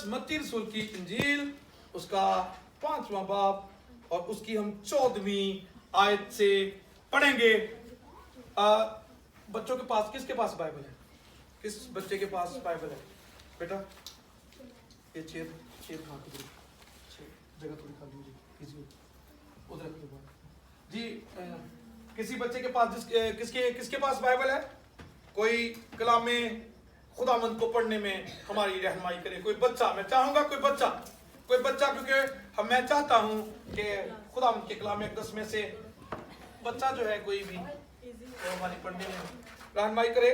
मुकद्दस मत्ती रसूल की इंजील उसका 5वां बाब और उसकी हम 14वीं आयत से पढ़ेंगे। बच्चों के पास, किसके पास बाइबल है? किस बच्चे के पास बाइबल है? बेटा ये चेयर कहाँ की जगह थोड़ी खाली हो जाए, उधर रख लो जी। किसी बच्चे के पास किसके पास बाइबल है? कोई कलामे खुदावंद को पढ़ने में हमारी रहनुमाई करे। कोई बच्चा, मैं चाहूंगा कोई बच्चा, क्योंकि मैं चाहता हूं कि खुदावंद के कलाम अक़दस में से बच्चा जो है कोई भी तो हमारी पढ़ने में रहनुमाई करे।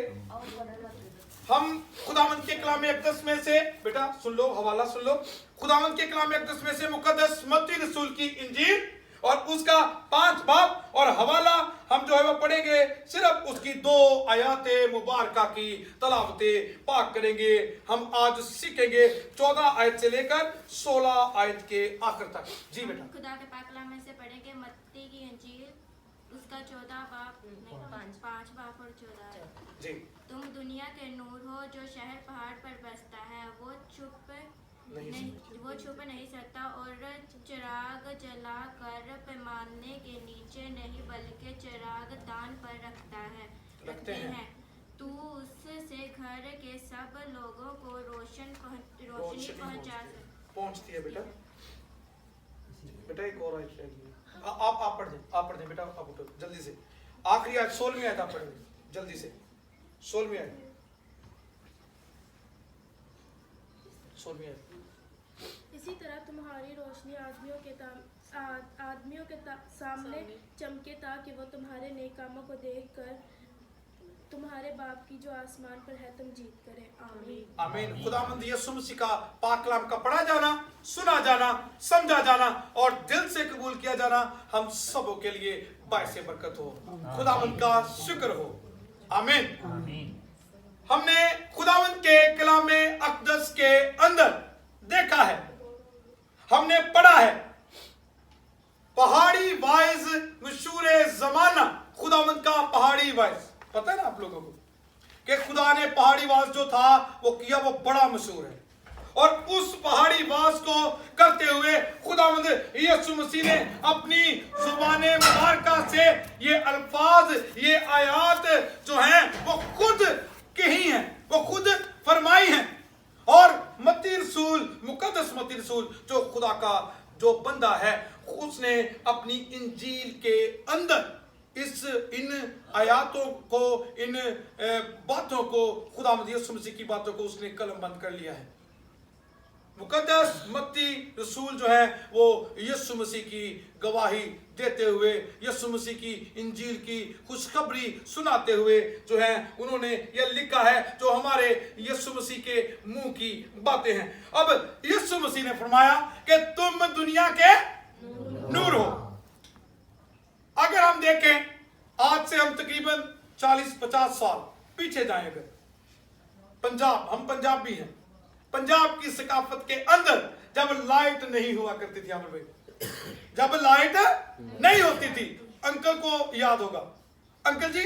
हम खुदावंद के कलाम अक़दस में से, बेटा सुन लो, हवाला सुन लो। खुदावंद के कलाम अक़दस में से मुकद्दस मत्ती रसूल की इंजील और उसका 5 बाब और हवाला हम जो है वो पढ़ेंगे। सिर्फ उसकी 2 आयते मुबारका की तलावते पाक करेंगे। हम आज सीखेंगे 14 आयत से लेकर 16 आयत के आखिर तक। जी बेटा। खुदा के पाक कलाम में से पढ़ेंगे मत्ती की इंजील उसका 14 बाब, 5 बाब और 14 जी। तुम दुनिया के नूर हो, जो शहर पहाड़ पर बसता है वो छुप नहीं सकता और चिराग जला कर पैमाने के नीचे नहीं बल्कि चिराग दान पर रखते हैं। तू उससे घर के सब लोगों को रोशनी पहुंचती है। बेटा एक और आयत आप पढ़ दें बेटा, आप उठो जल्दी से। आखिरी आयत 16वीं आयत आप पढ़ेंगे जल्दी से। 16वीं आयत इसी तरह तुम्हारी रोशनी आदमियों के सामने चमके, ताकि वो तुम्हारे नेक कामों को देखकर तुम्हारे बाप की जो आसमान पर है तुम जीत करे। आमीन आमीन। खुदावंद यीशु मसीह का पाक कलाम का पढ़ा जाना, सुना जाना, समझा जाना और दिल से कबूल किया जाना हम सबों के लिए बायसे बरकत हो। खुदावंद का शुक्र हो। आमीन। हमने खुदावंद के कलाम अक़दस के अंदर देखा है, हमने पढ़ा है, पहाड़ी वाइज मशहूर जमाना खुदावंद का पहाड़ी वाइज। पता है ना आप लोगों को कि खुदा ने पहाड़ी वास जो था वो किया, वो बड़ा मशहूर है। और उस पहाड़ी वास को करते हुए खुदावंद यीशु मसीह ने अपनी जुबाने मुबारका से ये अल्फाज, ये आयत जो हैं वो खुद कही हैं, वो खुद फरमाई हैं। और मत्ती रसूल, मुकद्दस मत्ती रसूल जो खुदा का जो बंदा है, उसने अपनी इंजील के अंदर इन आयातों को, इन बातों को, खुदावंद यीशु मसीह की बातों को उसने कलम बंद कर लिया है। मुकद्दस मत्ती रसूल जो है वो यीशु मसीह की गवाही देते हुए, यीशु मसीह की इंजील की खुशखबरी सुनाते हुए जो है उन्होंने ये लिखा है, जो हमारे यीशु मसीह के मुंह की बातें हैं। अब यीशु मसीह ने फरमाया कि तुम दुनिया के नूर हो। अगर हम देखें, आज से हम तकरीबन 40-50 साल पीछे जाएं, अगर पंजाब, हम पंजाबी हैं, पंजाब की सकाफत के अंदर जब लाइट नहीं हुआ करती थी, आमिर भाई, जब लाइट नहीं होती थी, अंकल को याद होगा, अंकल जी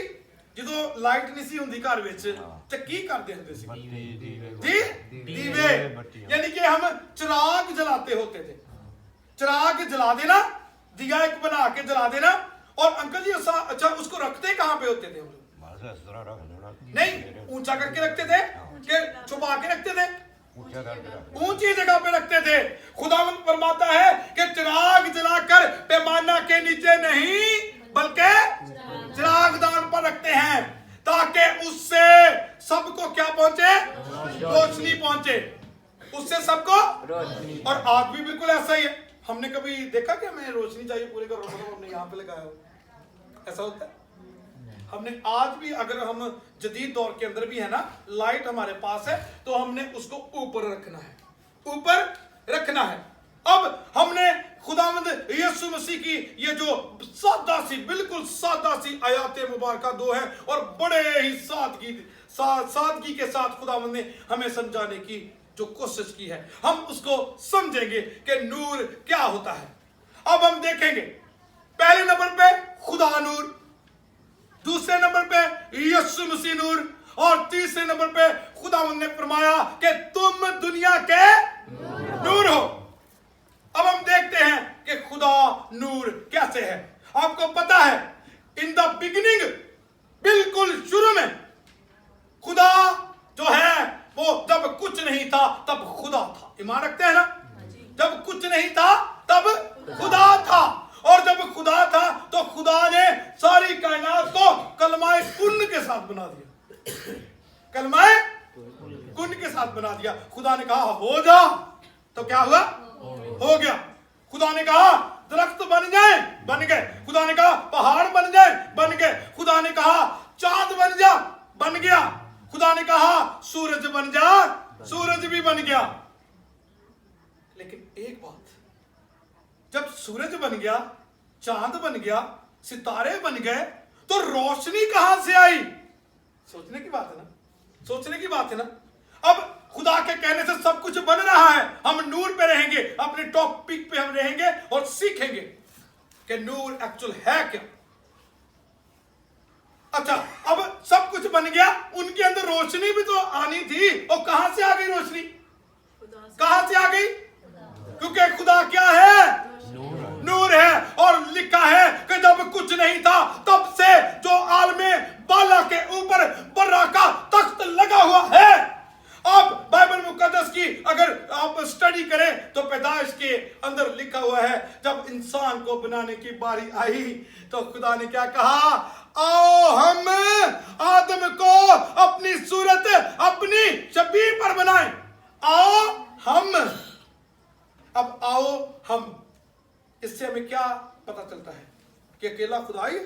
जो लाइट नहीं सी हुंदी घर विच ते की करदे हुंदे सी जी? दीवे, यानी कि हम चिराग जलाते होते थे। चिराग जला देना, दिया एक बना के जला देना। और अंकल जी अच्छा उसको रखते कहाँ पे होते थे हम लोग? नहीं, ऊंचा करके रखते थे कि छुपा के रखते थे? ऊंची जगह पे रखते थे। खुदावंद फरमाता है कि चिराग जलाकर पैमाना के नीचे नहीं बल्कि चिराग दान पर रखते हैं, ताकि उससे सबको क्या पहुंचे? रोशनी पहुंचे, उससे सबको। और आज भी बिल्कुल ऐसा ही है। हमने कभी देखा कि हमें रोशनी चाहिए पूरे का हमने यहाँ पे लगाया हो, ऐसा होता है? हमने आज भी, अगर हम जदीद दौर के अंदर भी है ना, लाइट हमारे पास है तो हमने उसको ऊपर रखना है, ऊपर रखना है। अब हमने खुदावंद यीशु मसीह की ये जो सादा सी, बिल्कुल सादा सी आयत मुबारका 2 है और बड़े ही सादगी के साथ खुदावंद ने हमें समझाने की जो कोशिश की है, हम उसको समझेंगे कि नूर क्या होता है। अब हम देखेंगे पहले नंबर पे खुदा नूर, दूसरे नंबर पे यीशु मसीह नूर और तीसरे नंबर पे खुदावंद ने फरमाया कि तुम दुनिया के था तब खुदा था। ईमान रखते हैं ना? जब कुछ नहीं था तब खुदा था, और जब खुदा था तो खुदा ने सारी कायनात को कलमाए कुन के साथ बना दिया। कलमाए कुन के साथ बना दिया। खुदा ने कहा हो जा, तो क्या हुआ? हो गया। खुदा ने कहा दरख्त बन जाए, बन गए। खुदा ने कहा पहाड़ बन जाए, बन गए। खुदा ने कहा चांद बन जा, बन गया। खुदा ने कहा सूरज बन जा, सूरज भी बन गया। लेकिन एक बात, जब सूरज बन गया, चांद बन गया, सितारे बन गए, तो रोशनी कहां से आई? सोचने की बात है ना, सोचने की बात है ना। अब खुदा के कहने से सब कुछ बन रहा है। हम नूर पे रहेंगे, अपने टॉपिक पे हम रहेंगे और सीखेंगे कि नूर एक्चुअल है क्या। अच्छा, अब सब कुछ बन गया, उनके अंदर रोशनी भी तो आनी थी, और कहां से आ गई रोशनी? कहां से आ गई? क्योंकि खुदा क्या है? नूर है। और लिखा है कि जब कुछ नहीं था तब से जो आलमे बाला के ऊपर बर्रा का तख्त लगा हुआ है। अब बाइबल मुकद्दस की अगर आप स्टडी करें तो पैदाइश के अंदर लिखा हुआ है, जब इंसान को बनाने की बारी आई तो खुदा ने क्या कहा? आओ हम आदम को अपनी सूरत, अपनी शबीह पर बनाएं। आओ हम। अब आओ हम, इससे हमें क्या पता चलता है? कि अकेला खुदा ही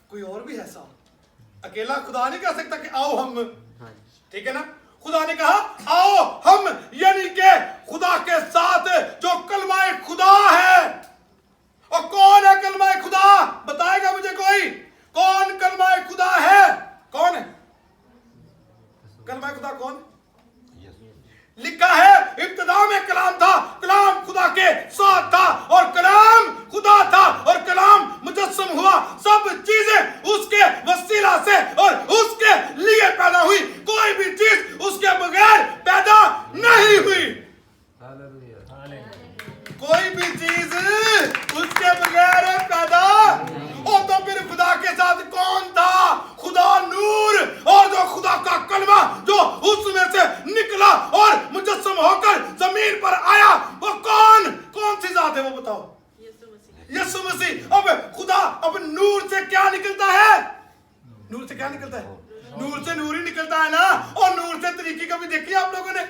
कोई और भी है साथ? अकेला खुदा नहीं कह सकता कि आओ हम, ठीक है ना? खुदा ने कहा आओ हम, यानी कि खुदा के साथ जो कलमाए खुदा है। और कौन है कलमाए खुदा? बताएगा मुझे कोई? कौन कलमाए खुदा है? कौन है कलमाए खुदा? कौन? लिखा है इब्तिदा में कलाम था, कलाम खुदा के साथ था, और कलाम खुदा था, और कलाम मुजस्सम हुआ। सब चीजें उसके वसीला से और उसके लिए पैदा हुई। कोई भी चीज उसके बगैर पैदा नहीं हुई। कोई भी चीज उसके बगैर पैदा। और तो फिर खुदा के साथ कौन था? खुदा नूर। और जो खुदा का कलमा जो उसमें से निकला और मुजस्सम होकर जमीन पर आया, वो कौन सी जात है? वो बताओ। यीशु मसीह। अब खुदा, अब नूर से क्या निकलता है? नूर से क्या निकलता है? नूर से नूर ही निकलता है ना। और नूर से तरीके कभी देखी आप लोगों ने?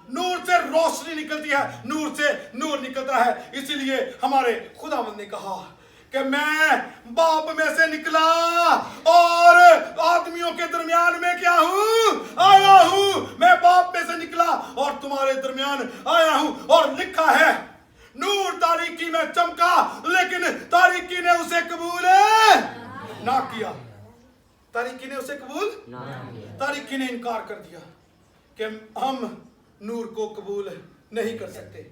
नूर से रोशनी निकलती है, नूर से नूर निकलता है। इसीलिए हमारे खुदावंद ने कहा कि मैं बाप में से निकला और आदमियों के दरमियान में क्या हूं? आया हूं। मैं बाप में से निकला और तुम्हारे दरमियान आया हूं। और लिखा है नूर तारीकी में चमका, लेकिन तारीकी ने उसे कबूल ना किया। तारीकी ने उसे कबूल, तारीकी ने इनकार कर दिया कि हम नूर को कबूल नहीं कर सकते,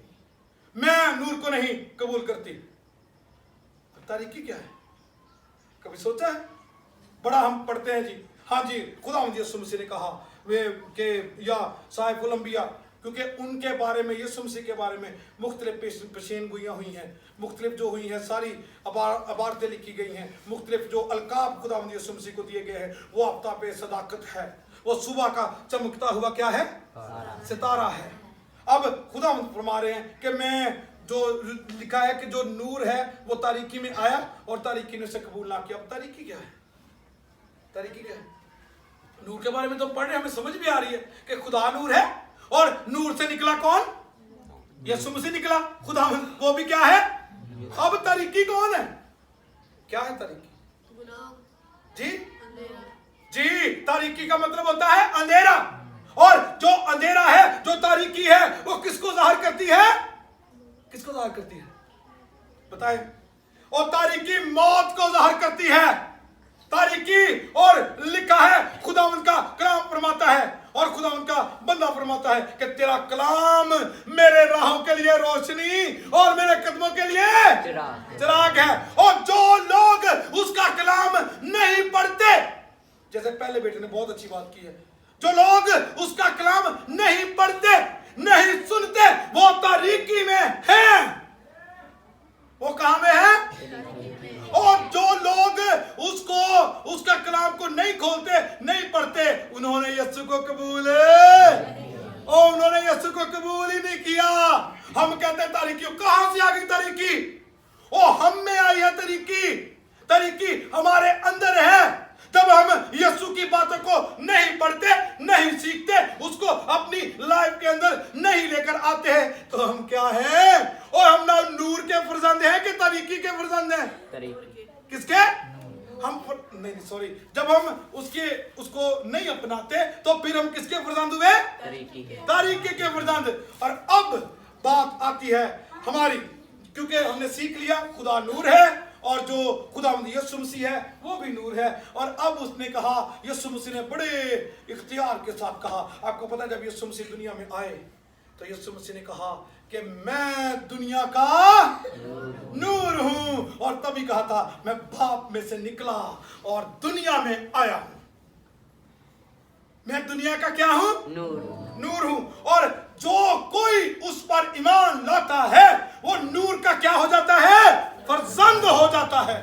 मैं नूर को नहीं कबूल करती। तारीकी क्या है? कभी सोचा है? बड़ा हम पढ़ते हैं जी, हाँ जी, खुदावंद यीशु मसीह ने कहा वे के या साहिबुल अंबिया, क्योंकि उनके बारे में, यीशु मसीह के बारे में मुख्तलिफ पेशीन गोइयाँ हुई हैं, मुख्तलिफ जो हुई हैं सारी अबारतें लिखी गई हैं, मुख्तलिफ जो अलकाब खुदावंद यीशु मसीह को दिए गए हैं। वो आफ्ताब सदाकत है, वो सुबह का चमकता हुआ क्या है? सितारा है। अब खुदावंद फरमा रहे हैं कि मैं, जो लिखा है कि जो नूर है वो तारीकी में आया और तारीकी ने उसे कबूल ना किया। अब तारीकी क्या है? तारीकी क्या है? नूर के बारे में तो पढ़ रहे हैं, हमें समझ भी आ रही है कि खुदा नूर है, और नूर से निकला कौन? यीशु मसीह निकला। खुदावंद वो भी क्या है? अब तारीकी कौन है? क्या है तारीकी? जी जी, तारीकी का मतलब होता है अंधेरा। और जो अंधेरा है, जो तारीकी है, वो किसको जाहिर करती है? किसको जाहिर करती है? बताएं। और तारीकी मौत को जाहिर करती है। तारीकी, और लिखा है खुदावंद का कलाम फरमाता है, और खुदावंद का बंदा फरमाता है कि तेरा कलाम मेरे राहों के लिए रोशनी और मेरे कदमों के लिए चिराग है। और जो लोग उसका कलाम नहीं पढ़ते, जैसे पहले बेटे ने बहुत अच्छी बात की है, जो लोग उसका कलाम नहीं पढ़ते, नहीं सुनते, वो तारीकी में है। वो कहां में है? और जो लोग उसको, उसका कलाम को नहीं खोलते, नहीं पढ़ते, उन्होंने यीशु को कबूल और उन्होंने यीशु को कबूल ही नहीं किया। हम कहते हैं तरीकी, कहां से आ गई तरीकी? ओ हम में आई है तरीकी। तरीकी हमारे अंदर है। जब हम यीशु की बातों को नहीं पढ़ते, नहीं सीखते, उसको अपनी लाइफ के अंदर नहीं लेकर आते हैं, तो हम क्या हैं? और हम ना नूर के फर्जंद हैं कि तरीकी के फर्जंद हैं? किसके? हम नहीं सॉरी, जब हम उसको नहीं अपनाते तो फिर हम किसके फर्जंद हुए? तरीके के फर्जंद। और अब बात आती है हमारी, क्योंकि हमने सीख लिया खुदा नूर है और जो खुदावंद यीशु मसीह है वो भी नूर है। और अब उसने कहा, यीशु मसीह ने बड़े इख्तियार के साथ कहा। आपको पता है जब यीशु मसीह दुनिया में आए तो यीशु मसीह ने कहा कि मैं दुनिया का नूर हूं, और तभी कहा था मैं बाप में से निकला और दुनिया में आया हूं। मैं दुनिया का क्या हूं? नूर हूं। और जो कोई उस पर ईमान लाता है वो नूर का क्या हो जाता है? फर्जंद हो जाता है।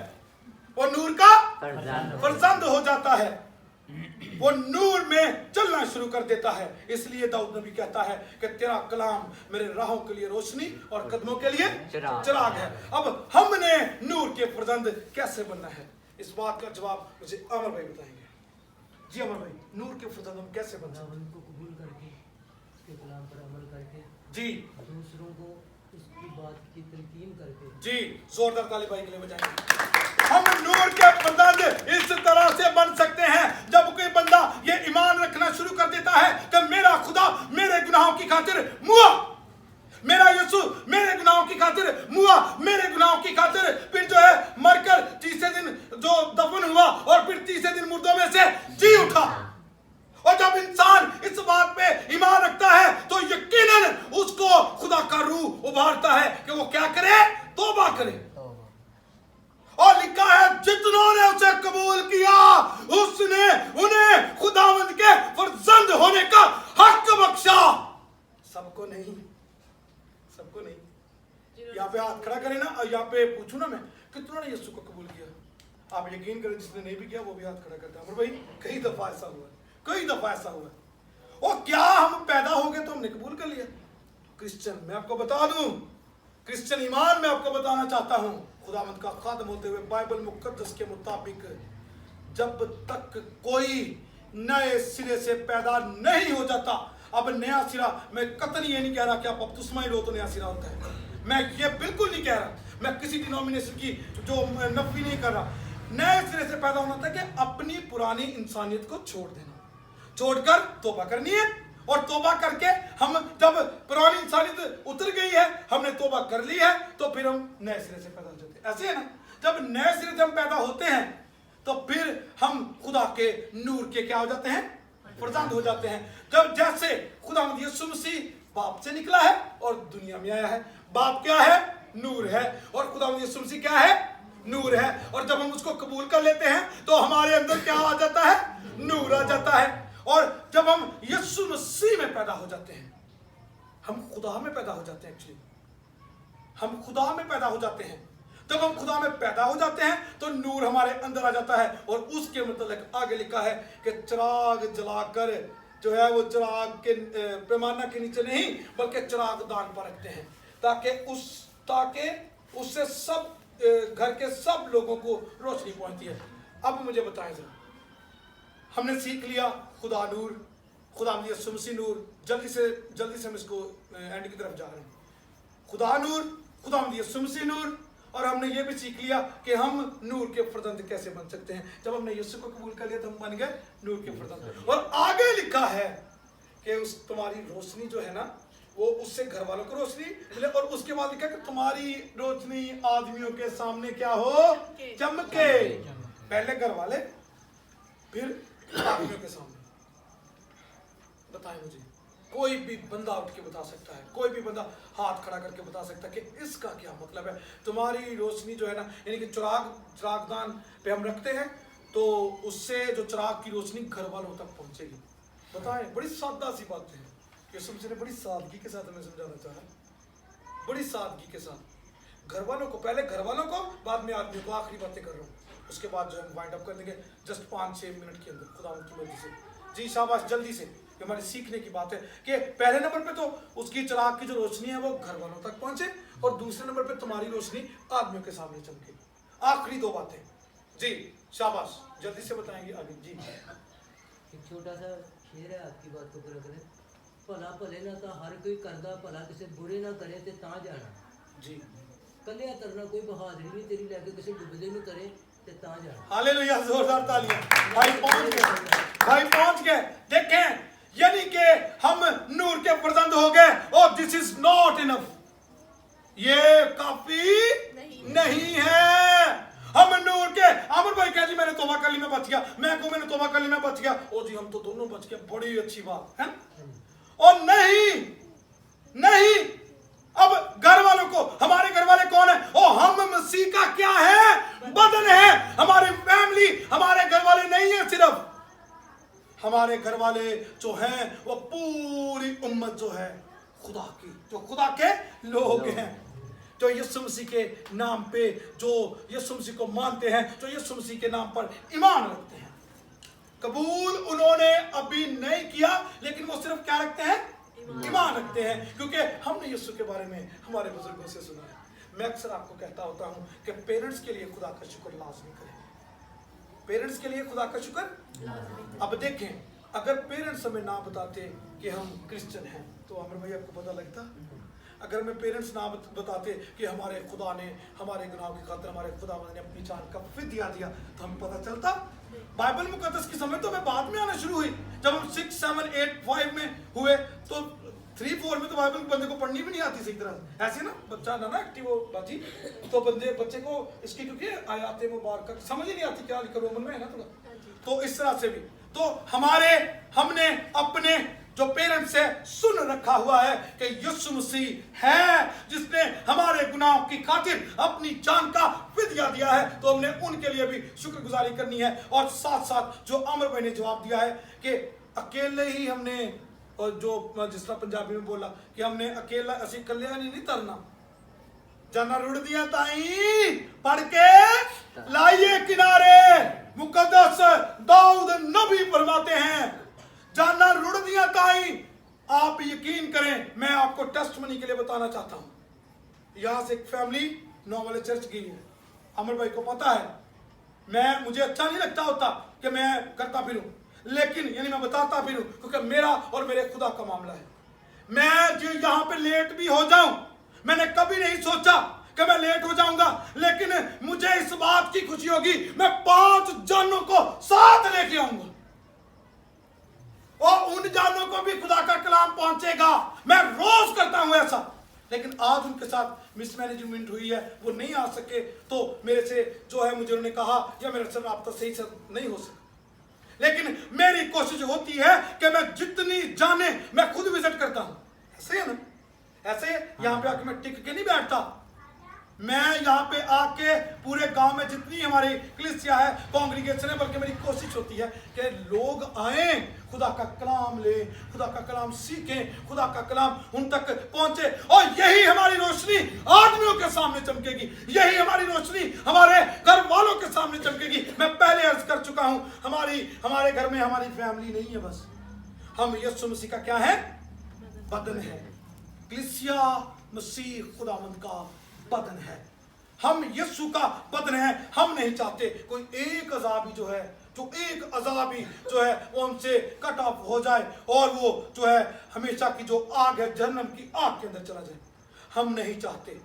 वो नूर का फर्जंद हो जाता है। वो नूर में चलना शुरू कर देता है। इसलिए दाऊद नबी कहता है कि तेरा कलाम मेरे राहों के लिए रोशनी और कदमों के लिए चिराग है। अब हमने नूर के फर्जंद कैसे बनना है, इस बात का जवाब मुझे अमर भाई बताएंगे। जी अमर भाई, नूर के फर्जंद हम कैसे बन सकते हैं? को कबूल करके, उसके कलाम पर अमल करके, जी दूसरों को उसकी बात की तलकीन करके। जी जोरदार ताली भाई के लिए बजाएंगे। हम नूर के फर्जंद इस तरह से बन सकते हैं जब कोई बंदा ये ईमान रखना शुरू कर देता है कि मेरा खुदा मेरे गुनाहों की खातिर मुआ, मेरा यीशु मेरे गुनाहों की खातिर मुआ, मेरे गुनाहों की खातिर फिर जो है मरकर तीसरे दिन जो दफन हुआ और फिर तीसरे दिन मुर्दों में से जी उठा। और जब इंसान इस बात पे ईमान रखता है तो यकीनन उसको खुदा का रूह उभारता है कि वो क्या करे? तौबा करे। और लिखा है जितनों ने उसे कबूल किया उसने उन्हें खुदावंद के फर्जंद होने का हक बख्शा। सबको नहीं, सबको नहीं। यहाँ पे हाथ खड़ा करें ना, और यहाँ पे पूछू ना मैं, कितनों ने यीशु को कबूल किया? आप यकीन करें जिसने नहीं भी किया वो भी हाथ खड़ा करता है। भाई कई दफा ऐसा हुआ, कई दफा ऐसा हुआ। और क्या हम पैदा हो गए तो हमने कबूल कर लिया? क्रिश्चियन मैं आपको बता दूं, क्रिश्चियन ईमान में आपको बताना चाहता हूं, खुदावंद का खादम होते हुए बाइबल मुकद्दस के मुताबिक जब तक कोई नए सिरे से पैदा नहीं हो जाता, अब नया सिरा, मैं कतई ये नहीं कह रहा कि आप बपतिस्मा ही लो तो नया सिरा होता है, मैं ये बिल्कुल नहीं कह रहा, मैं किसी डिनोमिनेशन की जो नफी नहीं कर रहा। नए सिरे से पैदा होना था कि अपनी पुरानी इंसानियत को छोड़ देना, छोड़कर तौबा करनी है। और तौबा करके हम जब पुरानी इंसानियत उतर गई है, हमने तौबा कर ली है, तो फिर हम नए सिरे से पैदा हो जाते हैं। ऐसे है ना, जब नए सिरे से हम पैदा होते हैं तो फिर हम खुदा के नूर के क्या हो जाते हैं? फर्जंद हो जाते हैं। जब जैसे खुदावंद यीशु मसीह बाप से निकला है और दुनिया में आया है। बाप क्या है? नूर है। और खुदावंद यीशु मसीह क्या है? नूर है। और जब हम उसको कबूल कर लेते हैं तो हमारे अंदर क्या आ जाता है? नूर आ जाता है। और जब हम यीशु मसीह में पैदा हो जाते हैं, हम खुदा में पैदा हो जाते हैं। एक्चुअली हम खुदा में पैदा हो जाते हैं। जब हम खुदा में पैदा हो जाते हैं तो नूर हमारे अंदर आ जाता है। और उसके मतलब आगे लिखा है कि चिराग जलाकर जो है वो चिराग के पैमाना के नीचे नहीं बल्कि चिराग दान पर रखते हैं, ताकि उससे सब घर के सब लोगों को रोशनी पहुंचती है। अब मुझे बताएं जरा, हमने सीख लिया खुदा नूर, खुदा यीशु मसीह नूर। जल्दी से हम इसको एंड की तरफ जा रहे हैं। खुदा नूर, खुदा यीशु मसीह नूर। और हमने ये भी सीख लिया कि हम नूर के फर्जंद कैसे बन सकते हैं। जब हमने यीशु को कबूल कर लिया तो हम बन गए नूर के फर्जंद। और आगे लिखा है कि उस तुम्हारी रोशनी जो है ना वो उससे घर वालों को रोशनी मिले। और उसके बाद लिखा कि तुम्हारी रोशनी आदमियों के सामने क्या हो? चमके। पहले घर वाले फिर आदमियों के सामने। बताएं मुझे, कोई भी बंदा उठ के बता सकता है, कोई भी बंदा हाथ खड़ा करके बता सकता है कि इसका क्या मतलब है। तुम्हारी रोशनी जो है ना, यानी कि चिरागदान पे हम रखते हैं तो उससे जो चिराग की रोशनी घर वालों तक पहुंचेगी। बताएं, बड़ी सादा सी बात है। यीशु मसीह ने बड़ी सादगी के साथ हमें समझाना चाहा, बड़ी सादगी के साथ। घर वालों को, पहले घर वालों को, बाद में आदमियों को। आखिरी बातें कर रहा हूँ। उसके बाद जो हम वाइंड अप कर देंगे जस्ट 5-6 मिनट के अंदर खुदा की मर्जी से। जी शाबाश, जल्दी से। ये हमारी सीखने की बात है कि पहले नंबर पे तो उसकी चिराग की जो रोशनी है वो घर वालों तक पहुंचे, और दूसरे नंबर पे तुम्हारी रोशनी आदमियों के सामने चमके। आखिरी 2 बातें। जी शाबाश, जल्दी से बताएंगे आगे। जी एक छोटा सा शेर है, आपकी बात को पूरा करें। भला भले ना तो हर कोई करदा भला, किसी बुरे ना करे ते तां जाना। जी कलिया तरना कोई बहादुरी नहीं तेरी लैके किसी डुबदे नूं करे ते तां जाना। हालेलुया, जोरदार तालियां। भाई पहुंच गए, भाई पहुंच गए। देखें, यानी कि हम नूर के फर्जंद हो गए, और दिस इज नॉट इनफ, ये काफी नहीं है। हम नूर के, आमिर भाई कह जी मैंने तौबा कर ली मैं बच गया, मैं कहूं मैंने तौबा कर ली मैं बच गया, ओ जी हम तो दोनों बच गए, बड़ी अच्छी बात है। और नहीं, अब घर वालों को, हमारे घर वाले कौन है? ओ हम मसीह का क्या है? बदन है। हमारी फैमिली हमारे घर वाले नहीं है, सिर्फ हमारे घर वाले जो हैं वो पूरी उम्मत जो है खुदा की, जो खुदा के लोग हैं, जो यीशु मसीह के नाम पे, जो यीशु मसीह को मानते हैं, जो यीशु मसीह के नाम पर ईमान रखते हैं। कबूल उन्होंने अभी नहीं किया, लेकिन वो सिर्फ क्या रखते हैं? ईमान रखते हैं, क्योंकि हमने यीशु के बारे में हमारे बुजुर्गों से सुना है। मैं अक्सर आपको कहता होता हूं कि पेरेंट्स के लिए खुदा का शुक्र लाजमी करें, पेरेंट्स के लिए खुदा का शुक्र। अब देखें, अगर पेरेंट्स हमें ना बताते कि हम क्रिश्चियन हैं, तो आमिर भाई आपको पता लगता? अगर हमें पेरेंट्स ना बताते कि हमारे खुदा ने हमारे गुनाहों की खातिर हमारे खुदा ने अपनी जान का फिदिया दिया, तो हमें पता चलता? बाइबल मुकद्दस की समझ तो हमें बाद में आना शुरू हुई। जब हम 6, 7, 8, 5 में हुए, तो 3, 4 में तो बाइबल बंदे को पढ़नी भी नहीं आती सही तरह। ऐसे ना बच्चा ना एक्टिव हो बाजी, तो बच्चे को इसकी क्योंकि आयाते मुबारक समझ ही नहीं आती, क्या लिखा रोमन में है ना थोड़ा, तो इस तरह से भी तो हमने अपने जो पेरेंट्स से सुन रखा हुआ है कि यीशु मसीह है जिसने हमारे गुनाहों की खातिर अपनी जान का फिदिया दिया है, तो हमने उनके लिए भी शुक्रगुजारी करनी है। और साथ साथ जो आमिर भाई ने जवाब दिया है कि अकेले ही हमने, और जो जिस तरह पंजाबी में बोला कि हमने अकेला असी कल्याण नहीं तरना, जाना रुड़ दिया ताई पढ़ के लाइए किनारे। मुकद्दस दाऊद नबी फरमाते हैं, जाना रुड़ दिया ताई। आप यकीन करें, मैं आपको टेस्टमनी के लिए बताना चाहता हूं। यहां से एक फैमिली 9 वाले चर्च गई है, अमर भाई को पता है, मुझे अच्छा नहीं लगता होता कि मैं करता फिरूं, लेकिन यानी मैं बताता फिरूं, क्योंकि मेरा और मेरे खुदा का मामला है। मैं जो यहां पे लेट भी हो जाऊं, मैंने कभी नहीं सोचा कि मैं लेट हो जाऊंगा, लेकिन मुझे इस बात की खुशी होगी मैं 5 जानों को साथ लेके आऊंगा, और उन जानों को भी खुदा का कलाम पहुंचेगा। मैं रोज करता हूं ऐसा, लेकिन आज उनके साथ मिसमैनेजमेंट हुई है, वो नहीं आ सके, तो मेरे से जो है मुझे उन्होंने कहा या मेरे से राब्ता सही से नहीं हो सका, लेकिन मेरी कोशिश होती है कि मैं जितनी जाने मैं खुद विजिट करता हूं। ऐसे है ना, ऐसे यहां पे आके मैं टिक के नहीं बैठता, मैं यहाँ पे आके पूरे गांव में जितनी हमारी कलीसिया है, कांग्रीगेशन है, बल्कि मेरी कोशिश होती है कि लोग आए, खुदा का कलाम ले, खुदा का कलाम सीखें, खुदा का कलाम उन तक पहुंचे, और यही हमारी रोशनी आदमियों के सामने चमकेगी, यही हमारी रोशनी हमारे घर वालों के सामने चमकेगी। मैं पहले अर्ज कर चुका हूं, हमारे घर में हमारी फैमिली नहीं है, बस हम यीशु मसीह का क्या है? बदन है। कलीसिया मसीह खुदावंद का बदन है, हम यीशु का बदन है। हम नहीं चाहते कोई एक अज़ाबी जो है, वो हमसे कट ऑफ हो जाए, और वो जो है हमेशा की जो आग है, जहन्नम की आग के अंदर चला जाए। हम नहीं चाहते,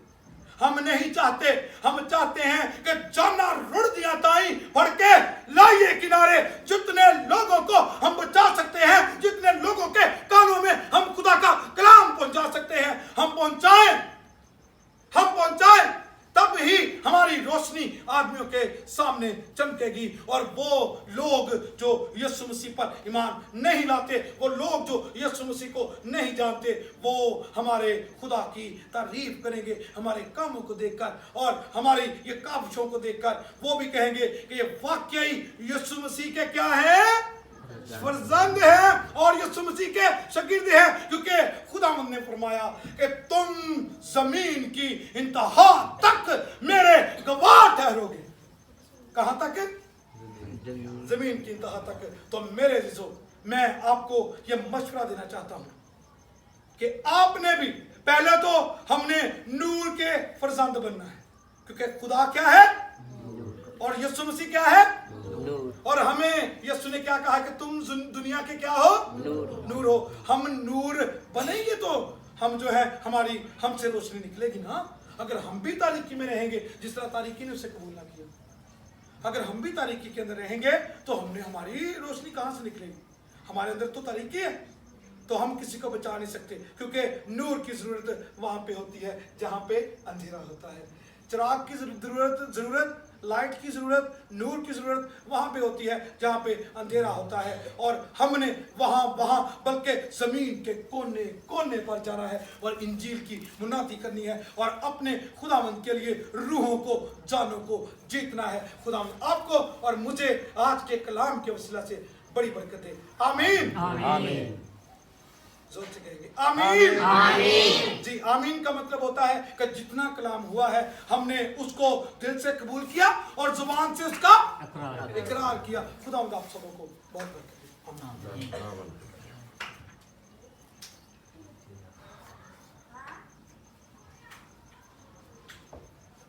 हम चाहते हैं कि जाना रुड़ दिया ताई पढ़ के लाइए किनारे। जितने लोगों को हम बचा सकते हैं, जितने लोगों के कानों में हम खुदा का कलाम पहुंचा सकते हैं, हम पहुंचाएं, तब ही हमारी रोशनी आदमियों के सामने चमकेगी। और वो लोग जो यीशु मसीह पर ईमान नहीं लाते, वो लोग जो यीशु मसीह को नहीं जानते, वो हमारे खुदा की तारीफ करेंगे हमारे कामों को देखकर, और हमारी ये काविशों को देखकर वो भी कहेंगे कि ये वाकई यीशु मसीह के क्या है? फर्जंद है, और यीशु मसीह के शागिर्द है, क्योंकि खुदावंद ने फरमाया कि तुम जमीन की इंतहा तक मेरे गवाह ठहरोगे। कहां तक है? जमीन की इंतहा तक है। तो मेरे अजीजों, मैं आपको यह मशवरा देना चाहता हूं कि आपने भी पहले तो हमने नूर के फरजंद बनना है, क्योंकि खुदा क्या है और यीशु मसीह क्या है, और हमें यीशु ने क्या कहा कि तुम दुनिया के क्या हो, नूर हो। हम नूर बनेंगे तो हम जो है हमारी हमसे रोशनी निकलेगी ना। अगर हम भी तारीकी में रहेंगे जिस तरह तारीकी ने उसे कबूल ना किया, अगर हम भी तारीकी के अंदर रहेंगे तो हमारी रोशनी कहां से निकलेगी? हमारे अंदर तो तारीकी है, तो हम किसी को बचा नहीं सकते, क्योंकि नूर की जरूरत वहां पे होती है जहां पे अंधेरा होता है। चिराग की जरूरत, लाइट की जरूरत, नूर की जरूरत वहां पे होती है जहां पे अंधेरा होता है। और हमने वहां बल्कि जमीन के कोने कोने पर जाना है और इंजील की मुनादी करनी है और अपने खुदावंद के लिए रूहों को, जानों को जीतना है। खुदावंद आपको और मुझे आज के कलाम के वसीला से बड़ी बरकत है। आमीन, आमीन। जोर से कहेंगे आमीन, आमीन। जी, आमीन का मतलब होता है कि जितना कलाम हुआ है हमने उसको दिल से कबूल किया और जुबान से उसका इकरार किया। खुदा आप सबों को बहुत बरकत दे।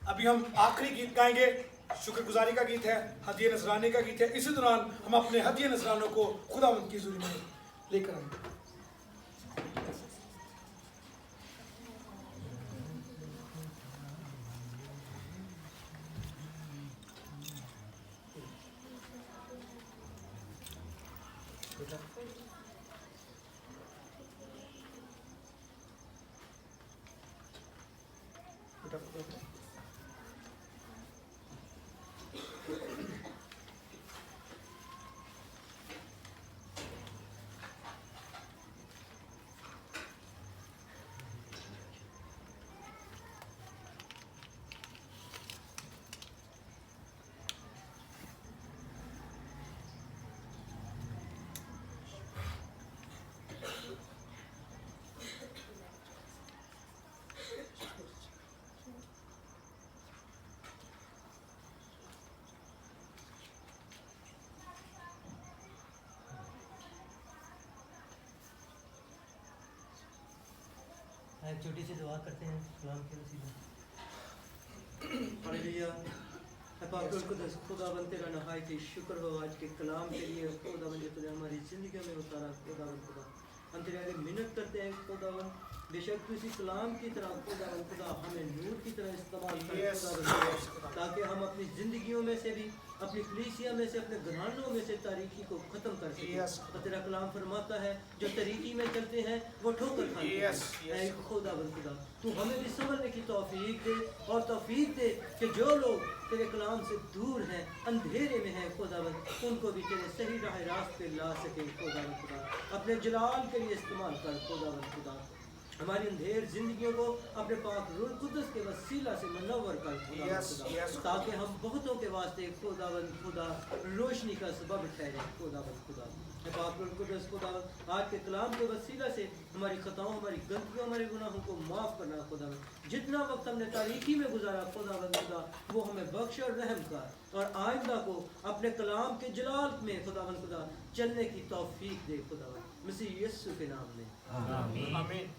अभी हम आखिरी गीत गाएंगे, शुक्रगुजारी का गीत है, हदिये नजराने का गीत है। इसी दौरान हम अपने हदिये नजरानों को खुदावंद की हुजूरी में लेकर आएंगे। एक छोटी सी दुआ करते हैं कलाम के वसीले। हालेलुया। पाकुल कुदस खुदावंद तेरा नहायत ही शुक्र हो आज के कलाम के लिए खुदावंद, तूने हमारी जिंदगी में उतारा खुदावंद। खुदा हम तेरे आगे मिन्नत करते हैं खुदावंद, बेशक तू इसी कलाम की तरह खुदावंद खुदा हमें नूर की तरह इस्तेमाल कर खुदावंद, ताकि हम अपनी जिंदगियों में से भी, अपनी कलीसिया में से, अपने घरानों में से तारीकी को खत्म कर सकें। और तेरा कलाम फरमाता है जो तारीकी में चलते हैं वो ठोकर खाते हैं। खुदावंद खुदा तू हमें भी समझने की तौफीक दे और तौफीक दे कि जो लोग तेरे कलाम से दूर हैं, अंधेरे में हैं खुदावंद, उनको भी तेरे सही राह रास्त पे ला सके खुदावंद खुदा। अपने जलाल के लिए इस्तेमाल कर खुदावंद खुदा। हमारी अंधेर जिंदगियों को अपने पाक रूह कुदस के वसीला से मनव्वर कर खुदा, ताकि हम बहुतों के वास्ते खुदावंद खुदा रोशनी का सबब ठहरे खुदावंद खुदा। पाक रूह कुदस खुदावंद आज के कलाम के वसीला से हमारी खताओं, हमारी गलतियों, हमारे गुनाहों को माफ़ करना खुदावंद। जितना वक्त हमने तारीकी में गुजारा खुदावंद खुदा, वो हमें बख्श और रहम कर और आइंदा को अपने कलाम के जलाल में खुदावंद खुदा चलने की तौफीक दे खुदावंद, मसीह यीशु के नाम में आमीन।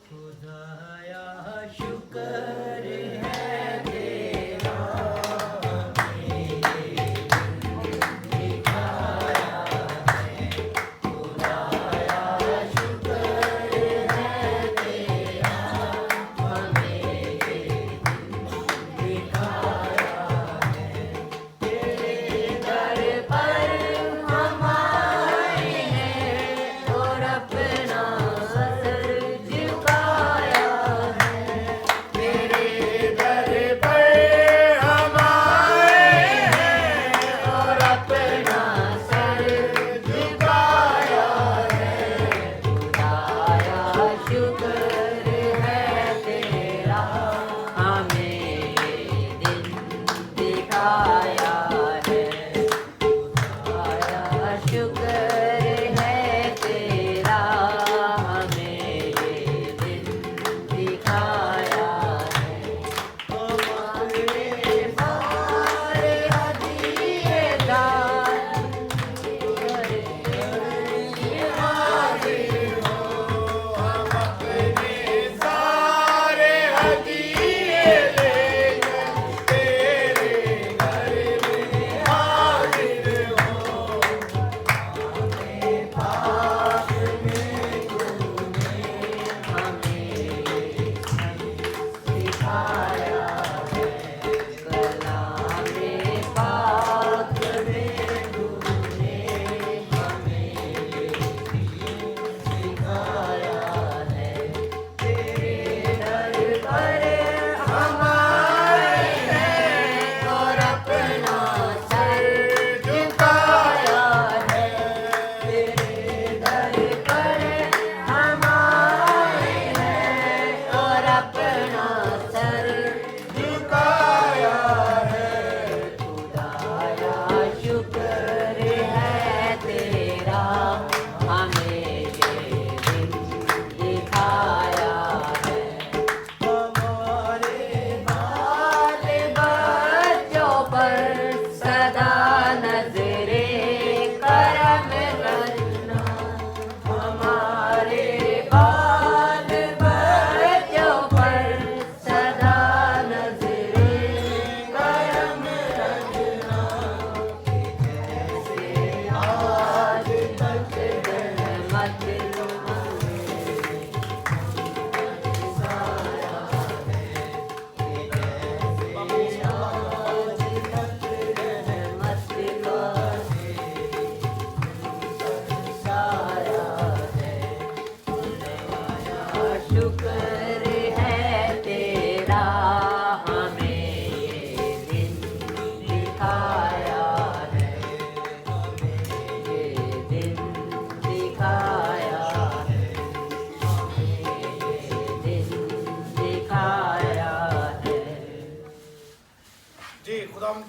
खुदाया शुक्र है तेरे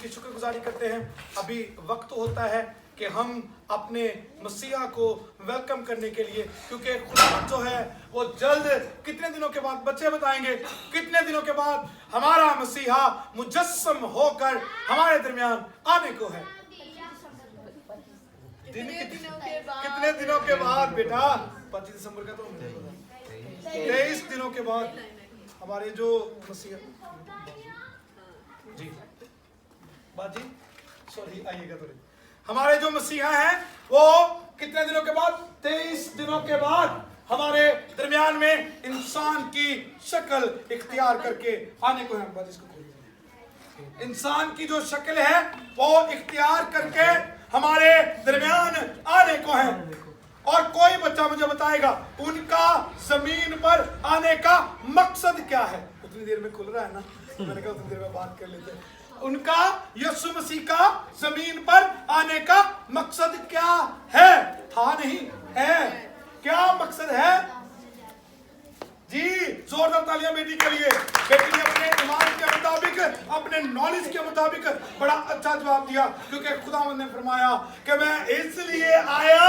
की शुक्रगुजारी करते हैं। अभी वक्त होता है कि हम अपने मसीहा को वेलकम करने के लिए, क्योंकि खुदा जो है वो जल्द, कितने दिनों के बाद बच्चे बताएंगे, कितने दिनों के बाद हमारा मसीहा मुजस्सम होकर हमारे दरमियान आने को है। कितने दिनों के बाद बेटा? 25 दिसंबर का तो 23 दिनों के बाद हमारे जो मसीहा जी बाजी सॉरी आइएगा थोड़ी, हमारे जो मसीहा हैं वो कितने दिनों के बाद? 23 दिनों के बाद हमारे दरमियान में इंसान की शक्ल इख्तियार करके आने को है। इंसान की जो शक्ल है वो इख्तियार करके हमारे दरमियान आने को है। और कोई बच्चा मुझे बताएगा उनका जमीन पर आने का मकसद क्या है? उतनी देर में खुल रहा है ना, मैंने कहा उतनी देर में बात कर लेते हैं। उनका यीशु मसीह का जमीन पर आने का मकसद क्या है? था नहीं है। क्या मकसद है जी? जोरदार तालियां बेटी के लिए। बेटी ने अपने ईमान के मुताबिक, अपने नॉलेज के मुताबिक बड़ा अच्छा जवाब दिया, क्योंकि खुदावंद ने फरमाया कि मैं इसलिए आया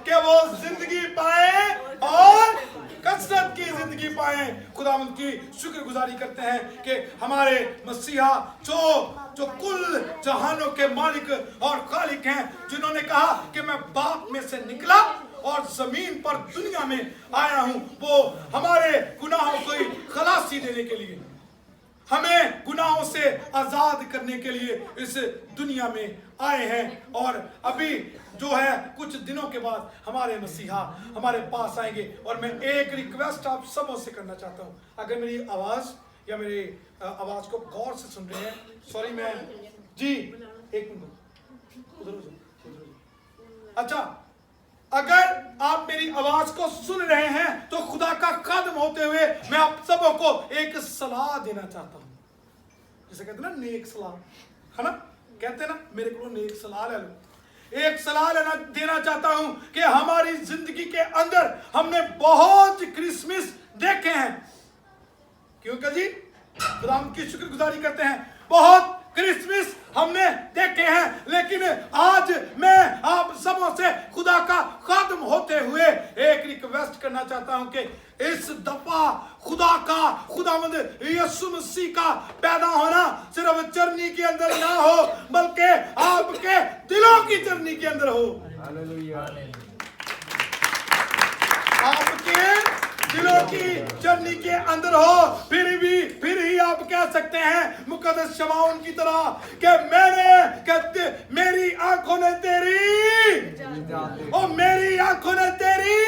कि वो जिंदगी पाए और कसरत की जिंदगी पाए। खुदावंद की शुक्रगुजारी करते हैं कि हमारे मसीहा जो कुल जहानों के मालिक और खालिक हैं, जिन्होंने कहा कि मैं बाप में से निकला और जमीन पर दुनिया में आया हूं, वो हमारे गुनाहों को खलासी देने के लिए, हमें गुनाहों से आजाद करने के लिए इस दुनिया में आए हैं। और अभी जो है कुछ दिनों के बाद हमारे मसीहा हमारे पास आएंगे। और मैं एक रिक्वेस्ट आप सबों से करना चाहता हूं, अगर मेरी आवाज या मेरी आवाज को गौर से सुन रहे हैं, सॉरी मैं जी एक मिनट उधर उधर, अच्छा, अगर आप मेरी आवाज को सुन रहे हैं तो खुदा का खादिम होते हुए मैं आप सबों को एक सलाह देना चाहता हूं। जैसे कहते हैं ना नेक सलाह, है ना, कहते हैं ना मेरे को नेक सलाह ले लो। एक सलाह देना चाहता हूं कि हमारी जिंदगी के अंदर हमने बहुत क्रिसमस देखे हैं, क्योंकि जी खुदा की शुक्रगुजारी करते हैं, बहुत क्रिसमस हमने देखे हैं, लेकिन आज मैं आप सबों से खुदा का खादिम होते हुए एक रिक्वेस्ट करना चाहता हूं कि इस दफा खुदा का, खुदावंद यीशु मसीह का पैदा होना सिर्फ चरनी के अंदर ना हो, बल्कि आपके दिलों की चरनी के अंदर हो। आपके दिलों की चरनी के अंदर हो, फिर ही आप कह सकते हैं मुकद्दस शमाउन की तरह कि मेरी आंखों ने तेरी और मेरी आंखों ने तेरी।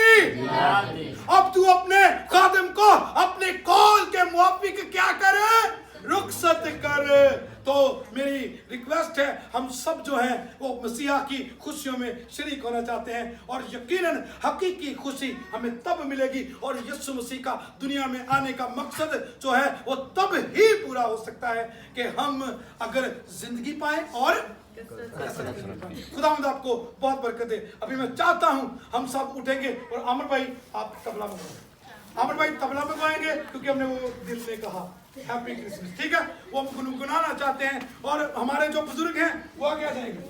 अब तू अपने खादिम को अपने कौल के मुआफिक क्या करे? रुखसत कर। तो मेरी रिक्वेस्ट है, हम सब जो हैं वो मसीहा की खुशियों में शरीक होना चाहते हैं, और यकीनन हकीकी खुशी हमें तब मिलेगी और यीशु मसीह का दुनिया में आने का मकसद जो है वो तब ही पूरा हो सकता है कि हम अगर जिंदगी पाए और खुदावंद आपको बहुत बरकत दे। अभी मैं चाहता हूं हम सब उठेंगे और आमिर भाई आप तबला बजाएंगे, आमिर भाई तबला बजाएंगे, क्योंकि हमने वो दिल से कहा हैप्पी क्रिसमस, ठीक है, वो हम गुनगुनाना चाहते हैं। और हमारे जो बुजुर्ग हैं वो आगे आ जाएंगे।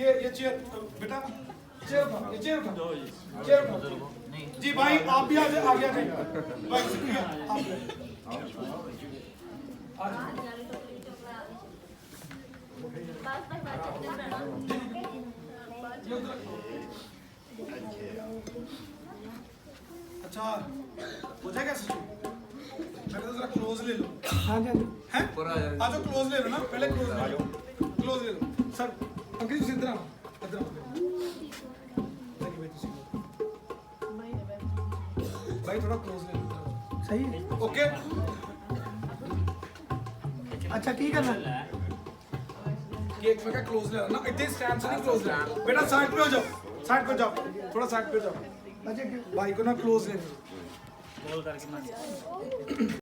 ये चेयर बेटा, चेयर जी भाई आप भी आगे आ जाइए भाई, शुक्रिया अच्छा हो जाएगा मैं तो जरा क्लोज ले लो। हाँ जी हैं आ जाओ, क्लोज ले लो ना, पहले क्लोज ले लो, क्लोज ले लो सर। अंकित जी इधर आओ, इधर आओ भाई, थोड़ा क्लोज ले लो, सही है, ओके अच्छा ठीक है ना। केक में क्या क्लोज ले लो ना, इतने स्टैंड से नहीं क्लोज ले लो बेटा, साइड पे हो जाओ, साइड पे जाओ, थोड़ा साइड पे जाओ, भाई को ना क्लोज ले लो।